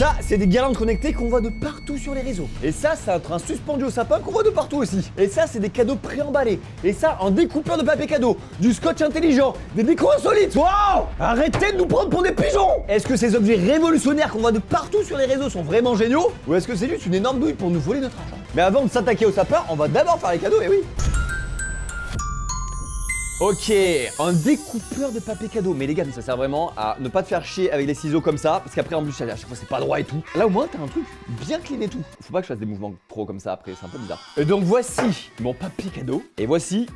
Ça, c'est des guirlandes connectées qu'on voit de partout sur les réseaux. Et ça, c'est un train suspendu au sapin qu'on voit de partout aussi. Et ça, c'est des cadeaux préemballés. Et ça, un découpeur de papier cadeau, du scotch intelligent, des décos insolites. Wow! Arrêtez de nous prendre pour des pigeons! Est-ce que ces objets révolutionnaires qu'on voit de partout sur les réseaux sont vraiment géniaux? Ou est-ce que c'est juste une énorme douille pour nous voler notre argent? Mais avant de s'attaquer au sapin, on va d'abord faire les cadeaux, et oui. Ok, un découpeur de papier cadeau. Mais les gars, ça sert vraiment à ne pas te faire chier avec les ciseaux comme ça. Parce qu'après, en plus, à chaque fois, c'est pas droit et tout. Là, au moins, t'as un truc bien clean et tout. Faut pas que je fasse des mouvements trop comme ça après, c'est un peu bizarre. Et donc, voici mon papier cadeau. Et voici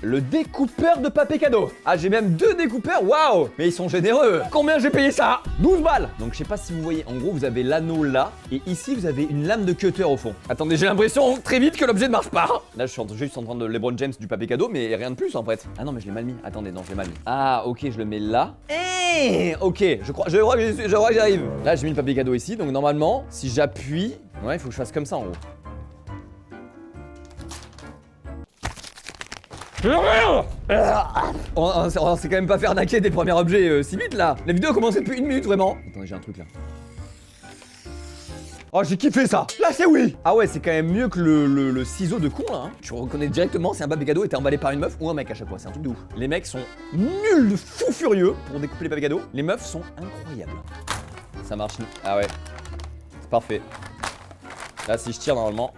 le découpeur de papier cadeau. Ah, j'ai même 2 découpeurs, waouh! Mais ils sont généreux. Combien j'ai payé ça? 12 balles. Donc je sais pas si vous voyez, en gros vous avez l'anneau là, et ici vous avez une lame de cutter au fond. Attendez, j'ai l'impression très vite que l'objet ne marche pas. Là je suis juste en train de LeBron James du papier cadeau, mais rien de plus en fait. Ah non mais je l'ai mal mis, attendez, non je l'ai mal mis. Ah ok, je le mets là. Ok, je crois que j'arrive. Là j'ai mis le papier cadeau ici, donc normalement, si j'appuie, ouais il faut que je fasse comme ça en gros. On s'est quand même pas fait arnaquer des premiers objets si vite là. La vidéo a commencé depuis 1 minute vraiment. Attendez, j'ai un truc là. Oh, j'ai kiffé ça. Là c'est oui. Ah ouais, c'est quand même mieux que le ciseau de con là hein. Tu reconnais directement si un papier cadeau était emballé par une meuf ou un mec à chaque fois, c'est un truc de ouf. Les mecs sont nuls de fou furieux pour découper les papiers cadeaux. Les meufs sont incroyables. Ça marche. Ah ouais. C'est parfait. Là si je tire normalement.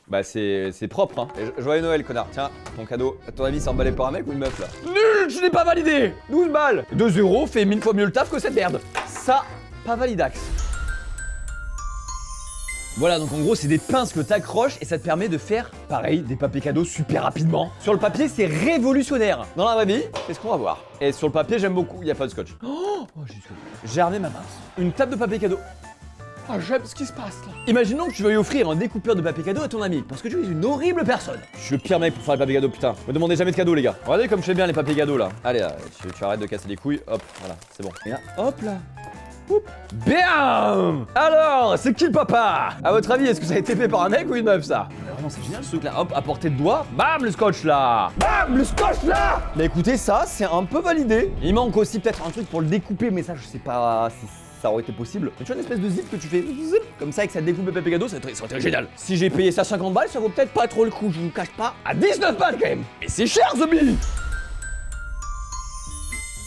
Bah c'est propre hein. Et joyeux Noël connard. Tiens, ton cadeau. À ton avis c'est emballé par un mec ou une meuf là? Nul, je n'ai pas validé. 12 balles. 2 € fait 1000 fois mieux le taf que cette merde. Ça, pas validax. Voilà, donc en gros c'est des pinces que t'accroches et ça te permet de faire pareil, des papiers cadeaux super rapidement. Sur le papier c'est révolutionnaire. Dans la vraie vie, c'est ce qu'on va voir. Et sur le papier j'aime beaucoup, il n'y a pas de scotch. J'ai armé ma pince. Une table de papier cadeau. Ah, j'aime ce qui se passe là. Imaginons que tu veuilles offrir un découpeur de papier cadeau à ton ami, parce que tu es une horrible personne. Je suis le pire mec pour faire les papiers cadeaux, putain. Me demandez jamais de cadeaux, les gars. Regardez comme je fais bien les papiers cadeaux là. Allez, là, tu arrêtes de casser les couilles. Hop, voilà, c'est bon. Et là, hop là. Oup. Bam. Alors, c'est qui le papa? À votre avis, est-ce que ça a été fait par un mec ou une meuf ça? Vraiment, c'est génial ce truc là. Hop, à portée de doigt. Bam, le scotch là. Bam, le scotch là. Mais écoutez, ça, c'est un peu validé. Il manque aussi peut-être un truc pour le découper, mais ça, je sais pas si ça aurait été possible. Mais tu vois une espèce de zip que tu fais zip, comme ça avec ça découpe le papier cadeau, ça aurait été génial. Si j'ai payé ça 50 balles, ça vaut peut-être pas trop le coup, je vous cache pas. À 19 balles quand même. Et c'est cher Zombie.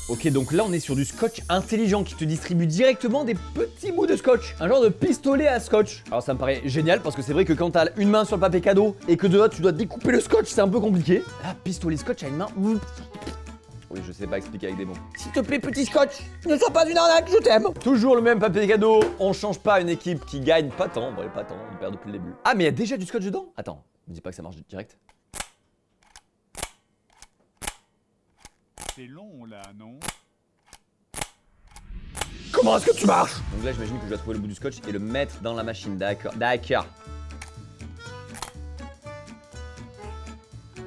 Ok, donc là on est sur du scotch intelligent qui te distribue directement des petits bouts de scotch. Un genre de pistolet à scotch. Alors ça me paraît génial parce que c'est vrai que quand t'as une main sur le papier cadeau et que de l'autre tu dois découper le scotch, c'est un peu compliqué. Là, pistolet scotch à une main. Oui, je sais pas expliquer avec des mots. S'il te plaît, petit scotch, ne sois pas une arnaque, je t'aime. Toujours le même papier cadeau. On change pas une équipe qui gagne pas tant. Bon, pas tant, on perd depuis le début. Ah, mais il y a déjà du scotch dedans? Attends, me dis pas que ça marche direct. C'est long là, non? Comment est-ce que tu marches? Donc là, j'imagine que je dois trouver le bout du scotch et le mettre dans la machine. D'accord. D'accord.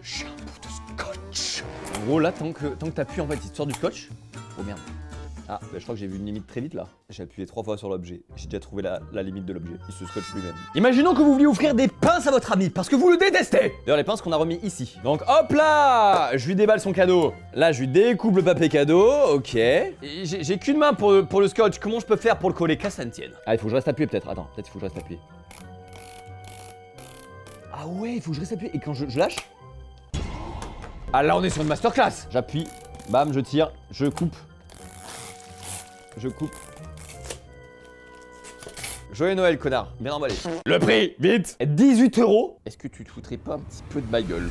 J'ai un bout de scotch. En gros, là, tant que t'appuies, en fait, il te sort du scotch. Oh merde. Ah, bah, je crois que j'ai vu une limite très vite là. J'ai appuyé 3 fois sur l'objet. J'ai déjà trouvé la limite de l'objet. Il se scotche lui-même. Imaginons que vous vouliez offrir des pinces à votre ami parce que vous le détestez. D'ailleurs, les pinces qu'on a remis ici. Donc hop là, je lui déballe son cadeau. Là, je lui découpe le papier cadeau. Ok. J'ai qu'une main pour le scotch. Comment je peux faire pour le coller? Qu'à ça ne tienne. Ah, il faut que je reste appuyé peut-être. Attends, peut-être il faut que je reste appuyé. Ah ouais, il faut que je reste appuyé. Et quand je lâche. Ah là, on est sur une masterclass. J'appuie. Bam, je tire. Je coupe. Je coupe. Joyeux Noël, connard. Bien emballé. Le prix, vite. 18 €. Est-ce que tu te foutrais pas un petit peu de ma gueule?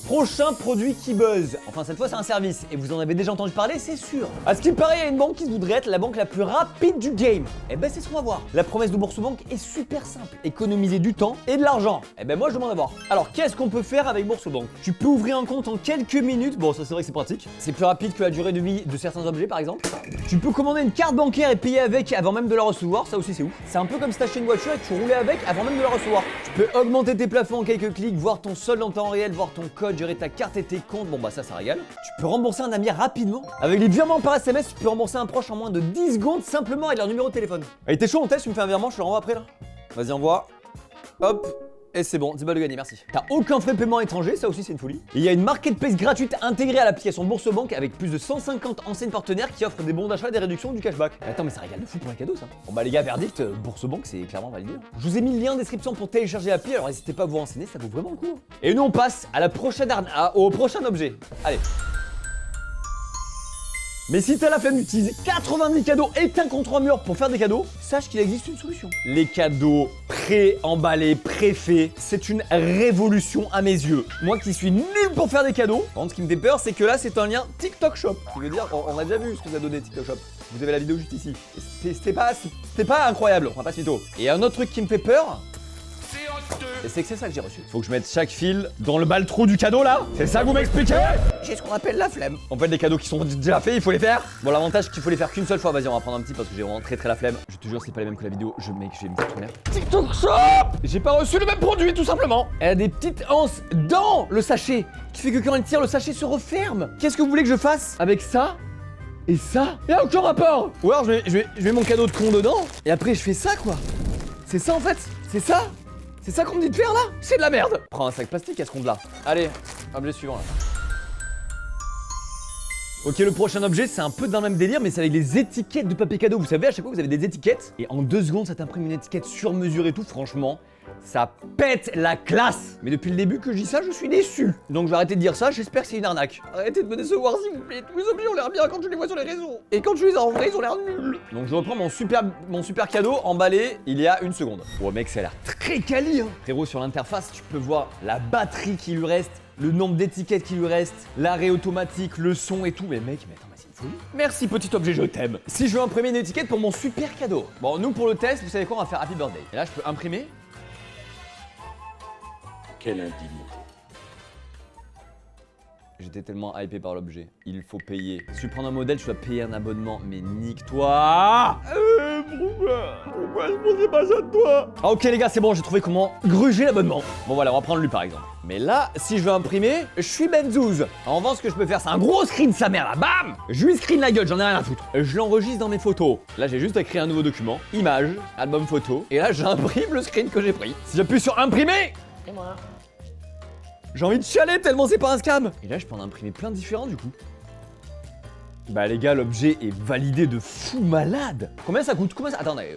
Prochain produit qui buzz. Enfin, cette fois, c'est un service. Et vous en avez déjà entendu parler, c'est sûr. À ce qui me paraît, il y a une banque qui voudrait être la banque la plus rapide du game. Et ben, c'est ce qu'on va voir. La promesse de Bourso-Banque est super simple. Économiser du temps et de l'argent. Et ben, moi, je demande à voir. Alors, qu'est-ce qu'on peut faire avec Bourso-Banque? Tu peux ouvrir un compte en quelques minutes. Bon, ça, c'est vrai que c'est pratique. C'est plus rapide que la durée de vie de certains objets, par exemple. Tu peux commander une carte bancaire et payer avec avant même de la recevoir. Ça aussi, c'est ouf. C'est un peu comme si t'achetais une voiture et que tu roulais avec avant même de la recevoir. Tu peux augmenter tes plafonds en quelques clics, voir ton solde en temps réel, voir ton code, gérer ta carte et tes comptes. Bon bah ça régale. Tu peux rembourser un ami rapidement. Avec les virements par SMS, tu peux rembourser un proche en moins de 10 secondes simplement avec leur numéro de téléphone. Allez, t'es chaud, on teste, tu me fais un virement, je te le renvoie après là. Vas-y, envoie. Hop. Et c'est bon, 10 balles de gagné, merci. T'as aucun frais de paiement étranger, ça aussi c'est une folie. Et il y a une marketplace gratuite intégrée à l'application Bourse Banque avec plus de 150 enseignes partenaires qui offrent des bons d'achat et des réductions du cashback. Attends, mais ça régale de fou pour les cadeaux ça. Bon bah les gars, verdict, Bourse Banque c'est clairement validé. Je vous ai mis le lien en description pour télécharger l'appli, alors n'hésitez pas à vous renseigner, ça vaut vraiment le coup. Et nous on passe à la prochaine au prochain objet. Allez. Mais si t'as la flemme d'utiliser 90 cadeaux éteints contre un mur pour faire des cadeaux, sache qu'il existe une solution. Les cadeaux pré-emballés, pré-faits, c'est une révolution à mes yeux. Moi qui suis nul pour faire des cadeaux, par contre ce qui me fait peur c'est que là c'est un lien TikTok Shop. Ce qui veut dire, on a déjà vu ce que ça donnait TikTok Shop. Vous avez la vidéo juste ici. C'était pas incroyable, on va pas se mytho. Et un autre truc qui me fait peur, et c'est que c'est ça que j'ai reçu. Faut que je mette chaque fil dans le bal-trou du cadeau là. C'est ça que vous m'expliquez? J'ai ce qu'on appelle la flemme. En fait les cadeaux qui sont déjà faits, il faut les faire. Bon l'avantage c'est qu'il faut les faire qu'une seule fois. Vas-y on va prendre un petit parce que j'ai vraiment très la flemme. Je te jure c'est pas les mêmes que la vidéo. Je mec j'ai une petite merde. TikTok Shop. J'ai pas reçu le même produit tout simplement. Elle a des petites anses dans le sachet qui fait que quand elle tire le sachet se referme. Qu'est-ce que vous voulez que je fasse avec ça? Et ça? Y'a aucun rapport. Ou alors je mets mon cadeau de con dedans et après je fais ça quoi. C'est ça en fait. C'est ça. C'est ça qu'on me dit de faire là? C'est de la merde. Prends un sac plastique à ce compte là. Allez, objet suivant là. Ok, le prochain objet c'est un peu dans le même délire mais c'est avec les étiquettes de papier cadeau. Vous savez à chaque fois vous avez des étiquettes et en 2 secondes ça t'imprime une étiquette sur mesure et tout. Franchement ça pète la classe. Mais depuis le début que je dis ça je suis déçu. Donc je vais arrêter de dire ça, j'espère que c'est une arnaque. Arrêtez de me décevoir s'il vous plaît. Tous les objets ont l'air bien quand je les vois sur les réseaux. Et quand je les ai en vrai ils ont l'air nuls. Donc je reprends mon super cadeau emballé il y a 1 seconde. Oh mec ça a l'air très quali hein. Frérot sur l'interface tu peux voir la batterie qui lui reste, le nombre d'étiquettes qui lui reste, l'arrêt automatique, le son et tout. Mais mec, mais attends, mais c'est une folie. Merci petit objet, je t'aime. Si je veux imprimer une étiquette pour mon super cadeau. Bon, nous pour le test, vous savez quoi, on va faire Happy Birthday. Et là, je peux imprimer. Quelle indignité. J'étais tellement hypé par l'objet. Il faut payer. Si tu prends un modèle, tu dois payer un abonnement. Mais nique-toi. Pourquoi je pensais pas ça de toi? Ah ok les gars, c'est bon, j'ai trouvé comment gruger l'abonnement. Bon voilà, on va prendre lui par exemple. Mais là, si je veux imprimer, je suis benzouz. En revanche, ce que je peux faire, c'est un gros screen sa mère là, bam. Je lui screen la gueule, j'en ai rien à foutre. Je l'enregistre dans mes photos. Là, j'ai juste à créer un nouveau document, image, album photo. Et là, j'imprime le screen que j'ai pris. Si j'appuie sur imprimer, c'est moi. J'ai envie de chialer tellement c'est pas un scam. Et là je peux en imprimer plein de différents du coup. Bah les gars l'objet est validé de fou malade. Combien ça coûte? Combien ça... Attendez.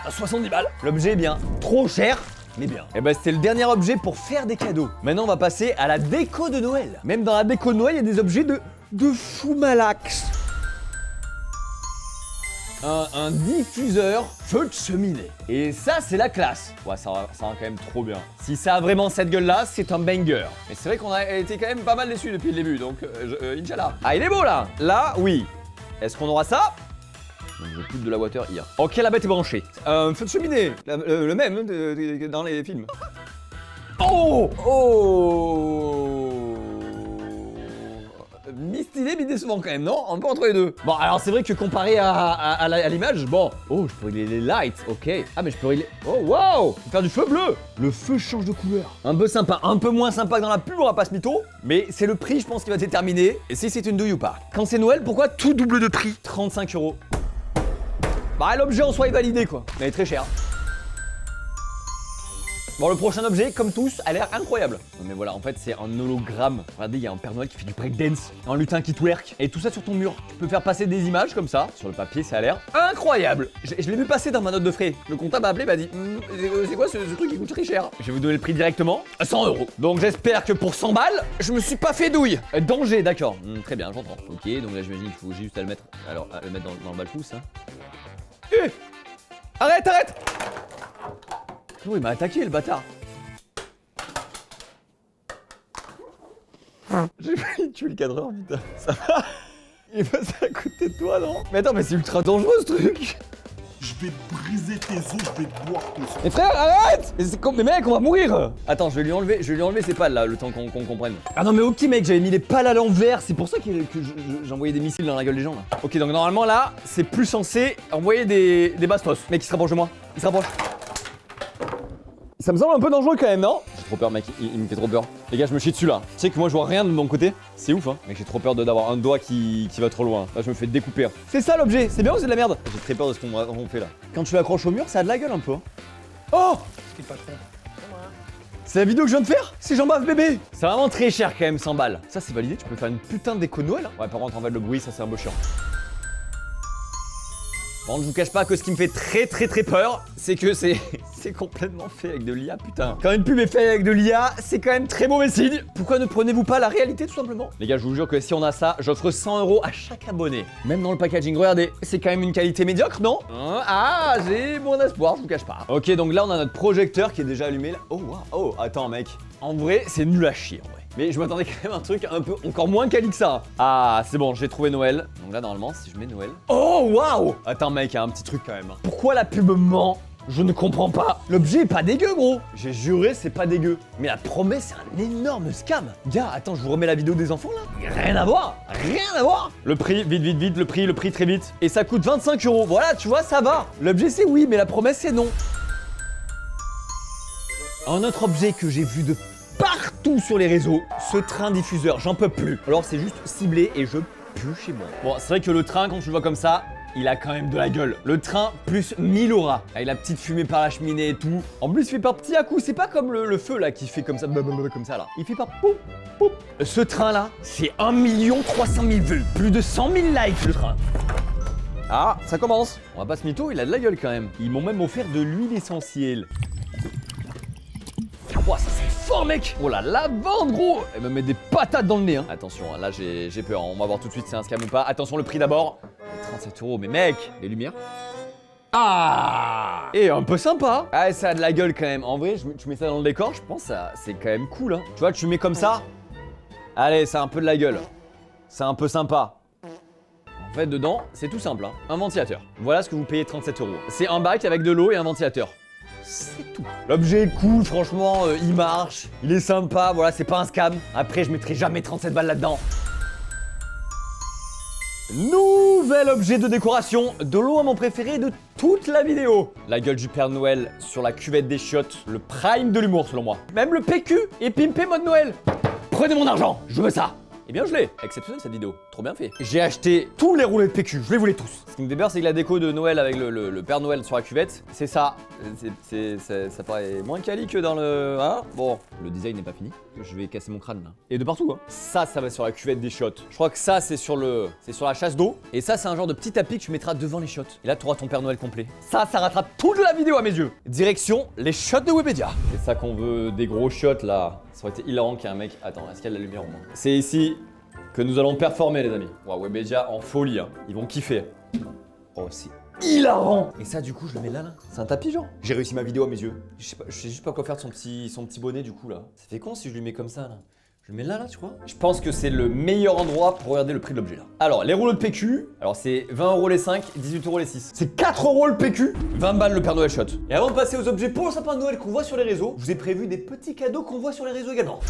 70 balles. L'objet est bien. Trop cher. Mais bien. Et bah c'était le dernier objet pour faire des cadeaux. Maintenant on va passer à la déco de Noël. Même dans la déco de Noël il y a des objets de fou malax. Un diffuseur feu de cheminée. Et ça, c'est la classe. Ouais, ça va quand même trop bien. Si ça a vraiment cette gueule-là, c'est un banger. Mais c'est vrai qu'on a été quand même pas mal déçus depuis le début, donc Inch'Allah. Ah, il est beau là. Là, oui. Est-ce qu'on aura ça? Donc, je pousse de la water here. Ok, la bête est branchée. Un feu de cheminée. Le même dans les films. Oh! Oh! Mi-stylé, mi-décevant quand même, non? Un peu entre les deux. Bon, alors c'est vrai que comparé à l'image, bon. Oh, je peux régler les lights, ok. Ah, mais je peux régler... Oh, wow! Faire du feu bleu! Le feu change de couleur. Un peu sympa, un peu moins sympa que dans la pub, on va pas se mytho. Mais c'est le prix, je pense, qui va déterminer. Et si c'est une douille ou pas. Quand c'est Noël, pourquoi tout double de prix? 35 €. Bah, l'objet en soi est validé, quoi. Mais il est très cher. Bon, le prochain objet, comme tous, a l'air incroyable. Non mais voilà, en fait, c'est un hologramme. Regardez, il y a un Père Noël qui fait du breakdance, un lutin qui twerk, et tout ça sur ton mur. Tu peux faire passer des images comme ça. Sur le papier, ça a l'air incroyable. Je l'ai vu passer dans ma note de frais. Le comptable m'a appelé, m'a dit c'est quoi ce truc qui coûte très cher? Je vais vous donner le prix directement, 100 €. Donc j'espère que pour 100 balles, je me suis pas fait douille. Danger, d'accord. Très bien, j'entends. Ok, donc là, j'imagine qu'il faut juste à le mettre. Alors, à le mettre dans le balcou, ça. Arrête! Oh, il m'a attaqué le bâtard. J'ai failli tuer le cadreur, putain. Ça va? Il est passé à côté de toi, non? Mais attends, mais c'est ultra dangereux ce truc. Je vais te briser tes os, je vais te boire tes os. Mais frère, arrête! Mais c'est comme... Mais mec, on va mourir! Attends, je vais lui enlever ses pales là, le temps qu'on comprenne. Ah non mais ok mec, j'avais mis les pales à l'envers, c'est pour ça que j'envoyais des missiles dans la gueule des gens là. Ok, donc normalement là, c'est plus censé envoyer des bastos. Mec, il se rapproche de moi. Il se rapproche. Ça me semble un peu dangereux quand même, non? J'ai trop peur, mec, il me fait trop peur. Les gars, je me chie dessus là. Tu sais que moi je vois rien de mon côté. C'est ouf, hein. Mec, j'ai trop peur d'avoir un doigt qui va trop loin. Là, je me fais découper. C'est ça l'objet, c'est bien ou c'est de la merde? J'ai très peur de ce qu'on fait là. Quand tu l'accroches au mur, ça a de la gueule un peu. Hein. Oh! C'est le patron. C'est la vidéo que je viens de faire? C'est Jean Bave bébé! C'est vraiment très cher quand même, 100 balles. Ça c'est validé, tu peux faire une putain de déco de Noël. Ouais, par contre, en fait, le bruit, ça c'est un peu chiant. Bon, je vous cache pas que ce qui me fait très peur, c'est que c'est complètement fait avec de l'IA, putain. Quand une pub est faite avec de l'IA, c'est quand même très mauvais signe. Pourquoi ne prenez-vous pas la réalité, tout simplement? Les gars, je vous jure que si on a ça, j'offre 100 € à chaque abonné. Même dans le packaging, regardez, c'est quand même une qualité médiocre, non? Ah, j'ai mon espoir, je vous cache pas. Ok, donc là, on a notre projecteur qui est déjà allumé, là. Oh, waouh, oh, attends, mec. En vrai, c'est nul à chier, en vrai. Mais je m'attendais quand même à un truc un peu encore moins quali que ça. Ah, c'est bon, j'ai trouvé Noël. Donc là, normalement, si je mets Noël... Oh, waouh! Attends, mec, il y a un petit truc quand même. Pourquoi la pub ment? Je ne comprends pas. L'objet est pas dégueu, gros. J'ai juré, c'est pas dégueu. Mais la promesse, c'est un énorme scam. Gars, attends, je vous remets la vidéo des enfants, là. Rien à voir. Rien à voir. Le prix, vite, le prix très vite. Et ça coûte 25 €. Voilà, tu vois, ça va. L'objet, c'est oui, mais la promesse, c'est non. Un autre objet que j'ai vu de partout sur les réseaux, ce train diffuseur, j'en peux plus. Alors c'est juste ciblé et je pue chez moi. Bon, c'est vrai que le train, quand tu le vois comme ça, il a quand même de la gueule. Le train plus 1000 €. Avec la petite fumée par la cheminée et tout. En plus, il fait par petits à-coups. C'est pas comme le feu là qui fait comme ça, comme ça là. Il fait par poup, poup. Ce train là, c'est 1 300 000 vues. Plus de 100 000 likes le train. Ah, ça commence. On va pas se mytho, il a de la gueule quand même. Ils m'ont même offert de l'huile essentielle. Ouah, ça c'est fort, mec! Oh la lavande, gros! Elle me met des patates dans le nez, hein. Attention, là j'ai peur, on va voir tout de suite si c'est un scam ou pas. Attention, le prix d'abord. 37 €, mais mec! Les lumières. Ah! Et un peu sympa. Ah, ça a de la gueule quand même. En vrai, tu mets ça dans le décor, je pense que c'est quand même cool, hein. Tu vois, tu mets comme ça. Allez, ça a un peu de la gueule. C'est un peu sympa. En fait, dedans, c'est tout simple, hein. Un ventilateur. Voilà ce que vous payez 37 €. C'est un bac avec de l'eau et un ventilateur. C'est tout. L'objet est cool, franchement, il marche, il est sympa, voilà, c'est pas un scam. Après, je mettrai jamais 37 balles là-dedans. Nouvel objet de décoration, de l'eau à mon préféré de toute la vidéo. La gueule du Père Noël sur la cuvette des chiottes, le prime de l'humour selon moi. Même le PQ est pimpé mode Noël. Prenez mon argent, je veux ça. Eh bien je l'ai, exceptionnel cette vidéo, trop bien fait. J'ai acheté tous les roulets de PQ, je les voulais tous. Ce qui me débeure, c'est que la déco de Noël avec le Père Noël sur la cuvette, c'est ça. Ça paraît moins quali que dans le... Hein? Bon, le design n'est pas fini, je vais casser mon crâne là. Et de partout, hein. Ça va sur la cuvette des chiottes. Je crois que ça c'est sur la chasse d'eau. Et ça c'est un genre de petit tapis que tu mettras devant les chiottes. Et là tu auras ton Père Noël complet. Ça rattrape toute la vidéo à mes yeux. Direction les chiottes de Webedia. C'est ça qu'on veut, des gros chiottes là. Ça aurait été hilarant qu'il y ait un mec... Attends, est-ce qu'il y a de la lumière au moins? C'est ici que nous allons performer les amis. Waouh, Webedia en folie, hein. Ils vont kiffer. Oh, c'est hilarant. Et ça du coup je le mets là. C'est un tapis genre. J'ai réussi ma vidéo à mes yeux. Je sais juste pas quoi faire de son petit bonnet du coup là. Ça fait con si je lui mets comme ça là. Je le mets là, tu vois. Je pense que c'est le meilleur endroit pour regarder le prix de l'objet là. Alors, les rouleaux de PQ, alors c'est 20 € les 5, 18 € les 6. C'est 4 € le PQ, 20 balles le Père Noël shot. Et avant de passer aux objets pour le sapin de Noël qu'on voit sur les réseaux, je vous ai prévu des petits cadeaux qu'on voit sur les réseaux également.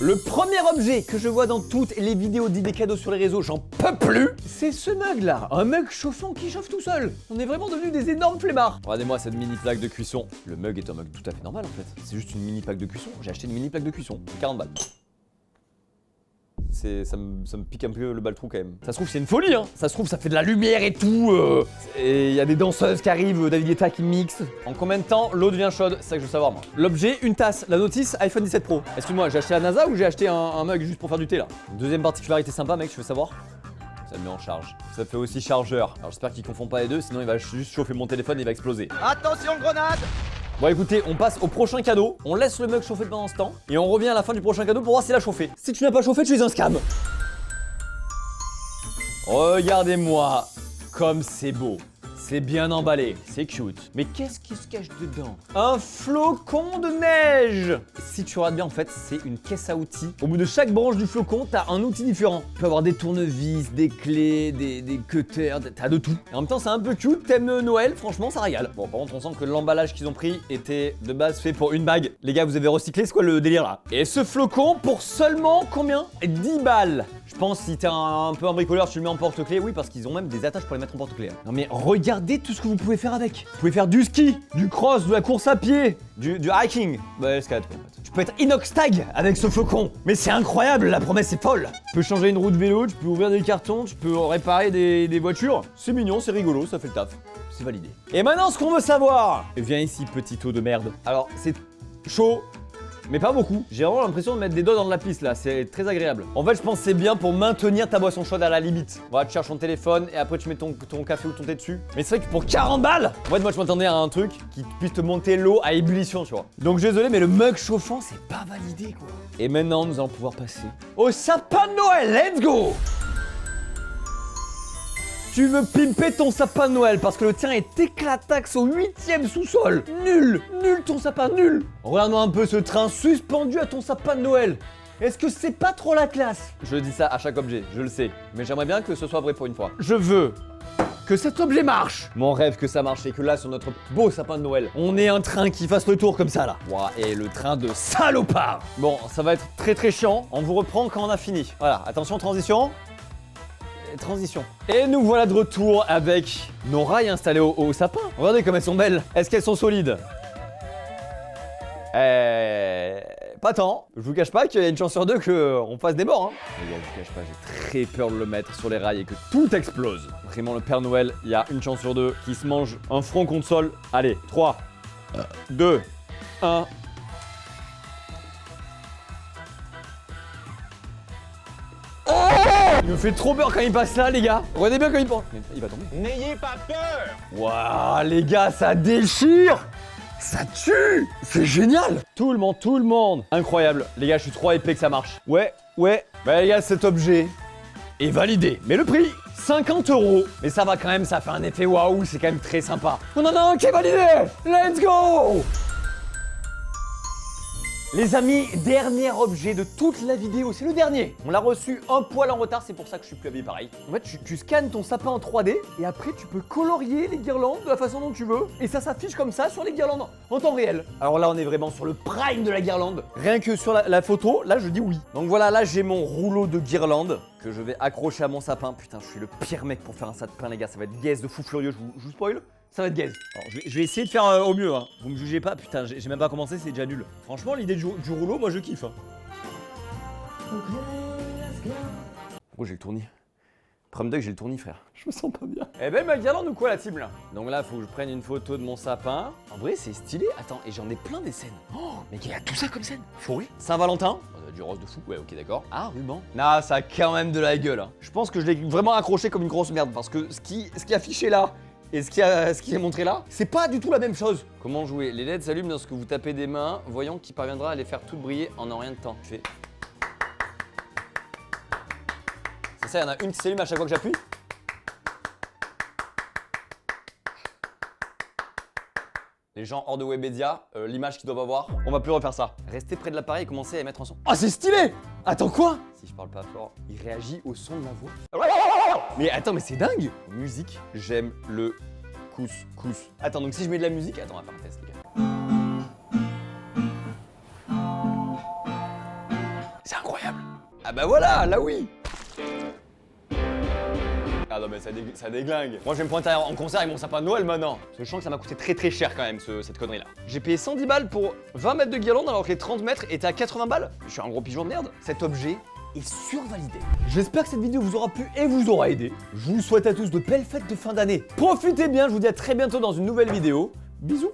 Le premier objet que je vois dans toutes les vidéos d'idées cadeaux sur les réseaux, j'en peux plus, c'est ce mug là. Un mug chauffant qui chauffe tout seul. On est vraiment devenus des énormes flemmards. Regardez-moi cette mini plaque de cuisson. Le mug est un mug tout à fait normal en fait. C'est juste une mini plaque de cuisson. J'ai acheté une mini plaque de cuisson. 40 balles. Ça me pique un peu le bal-trou quand même. Ça se trouve c'est une folie hein. Ça se trouve ça fait de la lumière et tout. Et il y a des danseuses qui arrivent, David Guetta qui mixe. En combien de temps l'eau devient chaude? C'est ça que je veux savoir moi. L'objet, une tasse, la notice iPhone 17 Pro. Excuse-moi, j'ai acheté la NASA ou j'ai acheté un mug juste pour faire du thé là? Deuxième particularité sympa mec, je veux savoir. Ça me met en charge. Ça fait aussi chargeur. Alors j'espère qu'il confond pas les deux, sinon il va juste chauffer mon téléphone et il va exploser. Attention grenade! Bon écoutez, on passe au prochain cadeau, on laisse le mug chauffer pendant ce temps, et on revient à la fin du prochain cadeau pour voir s'il a chauffé. Si tu n'as pas chauffé, tu es un scam. Regardez-moi comme c'est beau. C'est bien emballé, c'est cute. Mais qu'est-ce qui se cache dedans? Un flocon de neige! Si tu regardes bien, en fait, c'est une caisse à outils. Au bout de chaque branche du flocon, t'as un outil différent. Tu peux avoir des tournevis, des clés, des cutters, t'as de tout. Et en même temps, c'est un peu cute, thème Noël, franchement, ça régale. Bon, par contre, on sent que l'emballage qu'ils ont pris était de base fait pour une bague. Les gars, vous avez recyclé, c'est quoi le délire là? Et ce flocon, pour seulement combien? 10 balles! Je pense si t'es un peu un bricoleur, tu le mets en porte-clés. Oui, parce qu'ils ont même des attaches pour les mettre en porte-clés. Non mais regardez tout ce que vous pouvez faire avec. Vous pouvez faire du ski, du cross, de la course à pied, du hiking. Bah, l'escalade quoi en fait. Tu peux être inox tag avec ce flocon. Mais c'est incroyable, la promesse est folle. Tu peux changer une roue de vélo, tu peux ouvrir des cartons, tu peux réparer des voitures. C'est mignon, c'est rigolo, ça fait le taf. c'est validé. Et maintenant, ce qu'on veut savoir, viens ici, petit taux de merde. Alors, c'est chaud, mais pas beaucoup. J'ai vraiment l'impression de mettre des doigts dans de la piste là, c'est très agréable. En fait, je pense que c'est bien pour maintenir ta boisson chaude à la limite. Voilà, tu cherches ton téléphone et après tu mets ton café ou ton thé dessus. Mais c'est vrai que pour 40 balles, en fait, moi je m'attendais à un truc qui puisse te monter l'eau à ébullition, tu vois. Donc désolé, mais le mug chauffant, c'est pas validé quoi. Et maintenant, nous allons pouvoir passer au sapin de Noël. Let's go! Tu veux pimper ton sapin de Noël parce que le tien est éclataxe au 8e sous-sol. Nul, nul ton sapin, nul. Regarde-moi un peu ce train suspendu à ton sapin de Noël. Est-ce que c'est pas trop la classe? Je dis ça à chaque objet, je le sais. Mais j'aimerais bien que ce soit vrai pour une fois. Je veux que cet objet marche. Mon rêve que ça marche et que là sur notre beau sapin de Noël, on ait un train qui fasse le tour comme ça là. Ouah, et le train de salopard. Bon, ça va être très très chiant. On vous reprend quand on a fini. Voilà, attention, transition. Transition. Et nous voilà de retour avec nos rails installés au sapin. Regardez comme elles sont belles. Est-ce qu'elles sont solides? Pas tant. Je vous cache pas qu'il y a une chance sur deux qu'on fasse des morts. Hein. Les gars, je vous cache pas, j'ai très peur de le mettre sur les rails et que tout explose. Vraiment, le Père Noël, il y a une chance sur deux qu'il se mange un front contre sol. Allez, 3, 2, 1. Il me fait trop peur quand il passe là, les gars. Regardez bien quand il pense. Il va tomber. N'ayez pas peur. Waouh, les gars, ça déchire. Ça tue. C'est génial. Tout le monde. Incroyable. Les gars, je suis trop épais que ça marche. Ouais. Bah les gars, cet objet est validé. Mais le prix, 50 €. Mais ça va quand même, ça fait un effet waouh. C'est quand même très sympa. On en a un qui est validé. Let's go. Les amis, dernier objet de toute la vidéo, c'est le dernier. On l'a reçu un poil en retard, c'est pour ça que je suis plus habillé pareil. En fait, tu scannes ton sapin en 3D et après tu peux colorier les guirlandes de la façon dont tu veux. Et ça s'affiche comme ça sur les guirlandes en temps réel. Alors là, on est vraiment sur le prime de la guirlande. Rien que sur la photo, là je dis oui. Donc voilà, là j'ai mon rouleau de guirlande que je vais accrocher à mon sapin. Putain, je suis le pire mec pour faire un sapin, les gars. Ça va être gaze de fou furieux, je vous spoil. Ça va être gaze. Alors, je vais essayer de faire au mieux. Hein. Vous me jugez pas, putain, j'ai même pas commencé, c'est déjà nul. Franchement, l'idée du rouleau, moi je kiffe. Hein. Oh, j'ai le tournis. Prom Duck, j'ai le tournis, frère. Je me sens pas bien. Eh ben, ma guirlande ou quoi, la team là? Donc là, faut que je prenne une photo de mon sapin. En vrai, c'est stylé. Attends, et j'en ai plein des scènes. Oh, mais il y a tout ça comme scène. Forêt. Saint-Valentin. Du rose de fou. Ouais, ok, d'accord. Ah, ruban. Non, ça a quand même de la gueule. Hein. Je pense que je l'ai vraiment accroché comme une grosse merde parce que ce qui est affiché là. Et ce qui est montré là, c'est pas du tout la même chose. Comment jouer? Les LED s'allument lorsque vous tapez des mains, voyons qui parviendra à les faire toutes briller en un rien de temps. Je fais. C'est ça, il y en a une qui s'allume à chaque fois que j'appuie. Les gens hors de Webedia, l'image qu'ils doivent avoir, on va plus refaire ça. Restez près de l'appareil et commencez à émettre un son. Ah, c'est stylé! Attends, quoi? Si je parle pas fort, il réagit au son de ma voix. Mais attends, mais c'est dingue! Musique, j'aime le couscous. Attends, donc si je mets de la musique, attends, on va faire un test, les gars. C'est incroyable! Ah bah voilà, là oui! Ah non mais ça déglingue. Moi je vais me pointer en concert avec mon sapin de Noël maintenant. Parce que je sens que ça m'a coûté très très cher quand même cette connerie là. J'ai payé 110 balles pour 20 mètres de guirlande alors que les 30 mètres étaient à 80 balles. Je suis un gros pigeon de merde. Cet objet est survalidé. J'espère que cette vidéo vous aura plu et vous aura aidé. Je vous souhaite à tous de belles fêtes de fin d'année. Profitez bien, je vous dis à très bientôt dans une nouvelle vidéo. Bisous.